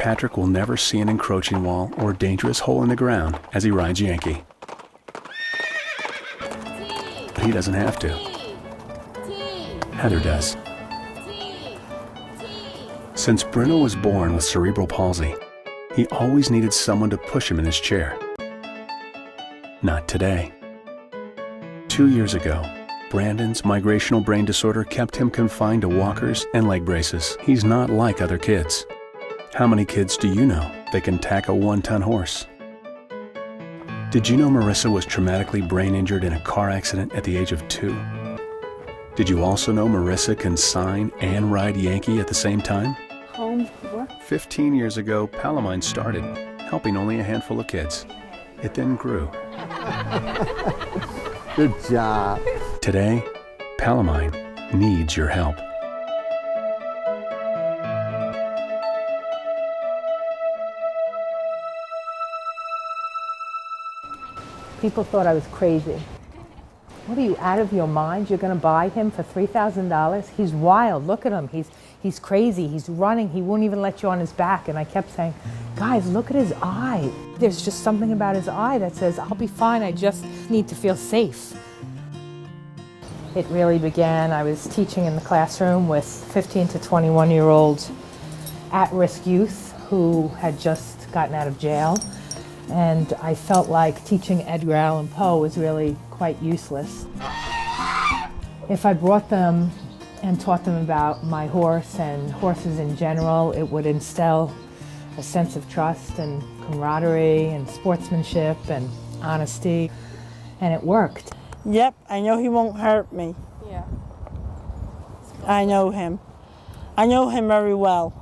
Patrick will never see an encroaching wall or dangerous hole in the ground as he rides Yankee. But he doesn't have to. Heather does. Since Bruno was born with cerebral palsy, he always needed someone to push him in his chair. Not today. 2 years ago, Brandon's migrational brain disorder kept him confined to walkers and leg braces. He's not like other kids. How many kids do you know that can tack a 1-ton horse? Did you know Marissa was traumatically brain injured in a car accident at the age of 2? Did you also know Marissa can sign and ride Yankee at the same time? 15 years ago, Palomine started, helping only a handful of kids. It then grew. Good job. Today, Palomine needs your help. People thought I was crazy. What are you, out of your mind? You're going to buy him for $3,000? He's wild. Look at him. He's crazy. He's running. He won't even let you on his back. And I kept saying, guys, look at his eye. There's just something about his eye that says, I'll be fine. I just need to feel safe. It really began, I was teaching in the classroom with 15 to 21-year-old at-risk youth who had just gotten out of jail. And I felt like teaching Edgar Allan Poe was really quite useless. If I brought them and taught them about my horse and horses in general, it would instill a sense of trust and camaraderie and sportsmanship and honesty, and it worked. Yep, I know he won't hurt me. Yeah. I know him. I know him very well.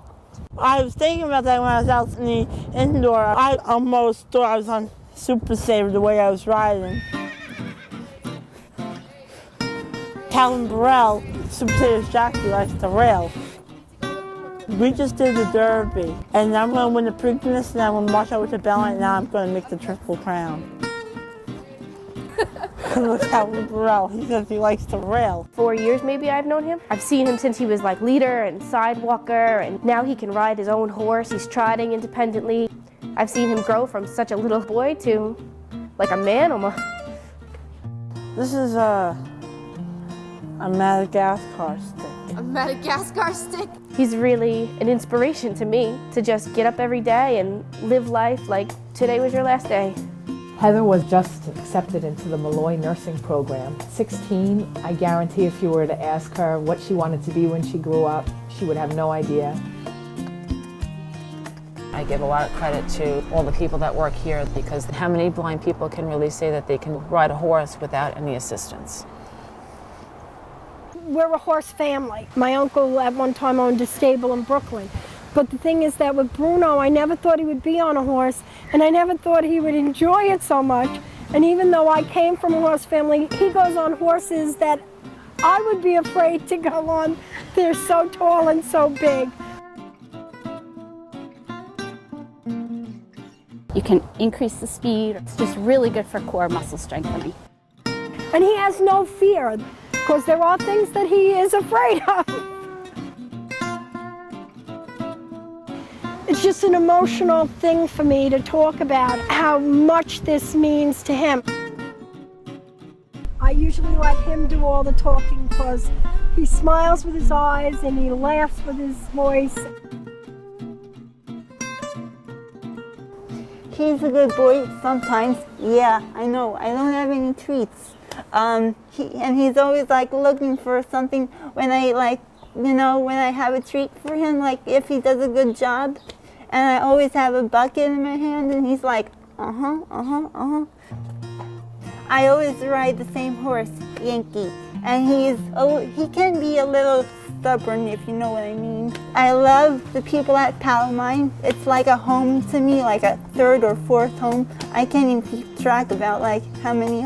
I was thinking about that when I was out in the indoor. I almost thought I was on Super Saver the way I was riding. Calvin Burrell, Super Saver's jockey, likes to rail. We just did the Derby, and I'm going to win the Preakness, and I'm going to march over to Belmont, and now I'm going to make the Triple Crown. Look Calvin Burrell, he says he likes to rail. 4 years maybe I've known him. I've seen him since he was like leader and sidewalker, and now he can ride his own horse. He's trotting independently. I've seen him grow from such a little boy to like a man almost. This is a Madagascar stick. A Madagascar stick? He's really an inspiration to me to just get up every day and live life like today was your last day. Heather was just accepted into the Malloy nursing program. 16, I guarantee if you were to ask her what she wanted to be when she grew up, she would have no idea. I give a lot of credit to all the people that work here, because how many blind people can really say that they can ride a horse without any assistance? We're a horse family. My uncle at one time owned a stable in Brooklyn. But the thing is that with Bruno, I never thought he would be on a horse, and I never thought he would enjoy it so much. And even though I came from a horse family, he goes on horses that I would be afraid to go on. They're so tall and so big. You can increase the speed. It's just really good for core muscle strengthening. And he has no fear, because there are things that he is afraid of. It's just an emotional thing for me to talk about how much this means to him. I usually let him do all the talking because he smiles with his eyes and he laughs with his voice. He's a good boy sometimes. Yeah, I know. I don't have any treats. And he's always like looking for something when I when I have a treat for him, like if he does a good job. And I always have a bucket in my hand, and he's like, I always ride the same horse, Yankee. And he can be a little stubborn, if you know what I mean. I love the people at Palomine. It's like a home to me, like a third or fourth home. I can't even keep track about like how many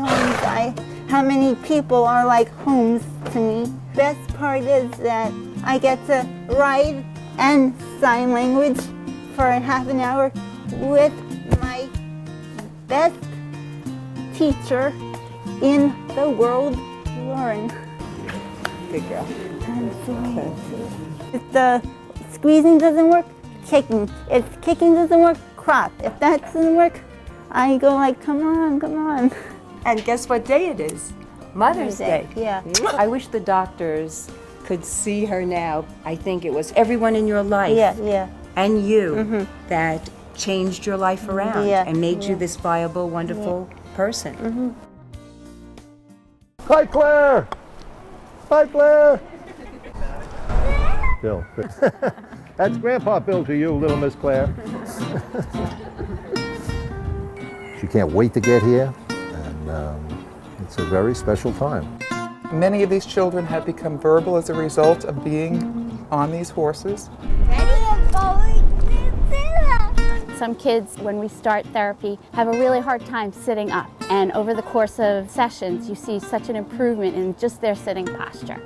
people are like homes to me. Best part is that I get to ride and sign language for half an hour with my best teacher in the world, Lauren. Good girl. If the squeezing doesn't work, kicking. If kicking doesn't work, crop. If that doesn't work, I go like, come on, come on. And guess what day it is? Mother's Day. Yeah. I wish the doctors could see her now. I think it was everyone in your life Yeah. and you that changed your life around and made you this viable, wonderful person. Hi, Claire! Hi, Claire! Bill. That's Grandpa Bill to you, little Miss Claire. She can't wait to get here, and it's a very special time. Many of these children have become verbal as a result of being on these horses. Some kids, when we start therapy, have a really hard time sitting up. And over the course of sessions, you see such an improvement in just their sitting posture.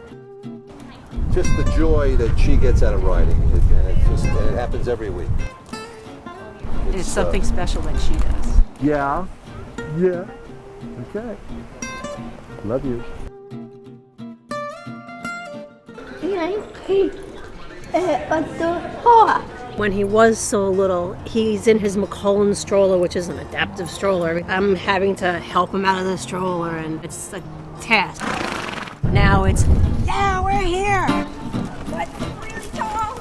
Just the joy that she gets out of riding, and it happens every week. It's something special that she does. Yeah. Okay. Love you. When he was so little, he's in his McCollum stroller, which is an adaptive stroller. I'm having to help him out of the stroller, and it's a task. Now it's, yeah, we're here! But really tall.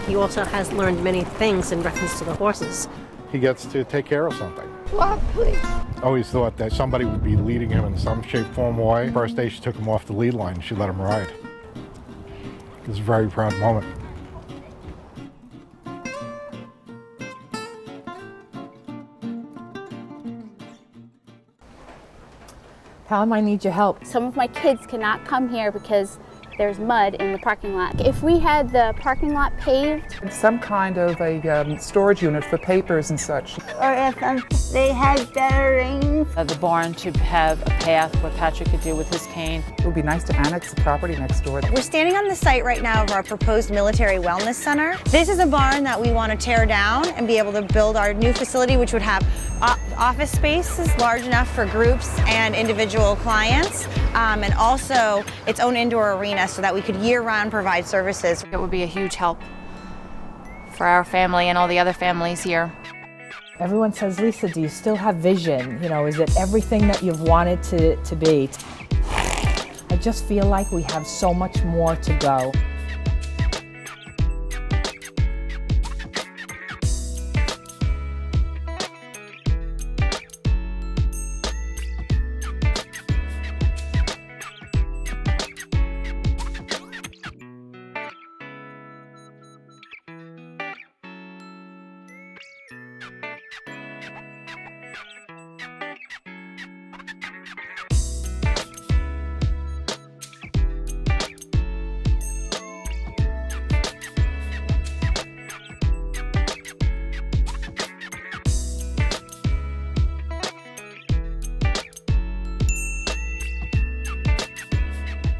He also has learned many things in reference to the horses. He gets to take care of something. What, please? Always thought that somebody would be leading him in some shape, form, or way. First day she took him off the lead line, she let him ride. It was a very proud moment. Pal, I need your help. Some of my kids cannot come here because there's mud in the parking lot. If we had the parking lot paved, Some kind of a storage unit for papers and such. Or if they had bearings. The barn to have a path where Patrick could do with his cane. It would be nice to annex the property next door. We're standing on the site right now of our proposed military wellness center. This is a barn that we want to tear down and be able to build our new facility, which would have office spaces large enough for groups and individual clients, and also its own indoor arena so that we could year-round provide services. It would be a huge help for our family and all the other families here. Everyone says, Lisa, do you still have vision? You know, is it everything that you've wanted to be? I just feel like we have so much more to go.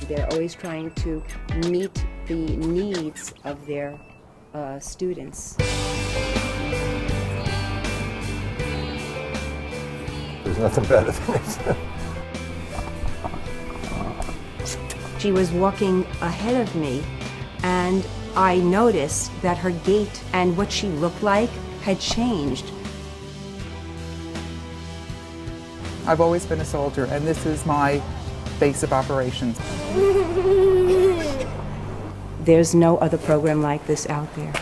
They're always trying to meet the needs of their students. There's nothing better than it. She was walking ahead of me, and I noticed that her gait and what she looked like had changed. I've always been a soldier, and this is my base of operations. There's no other program like this out there.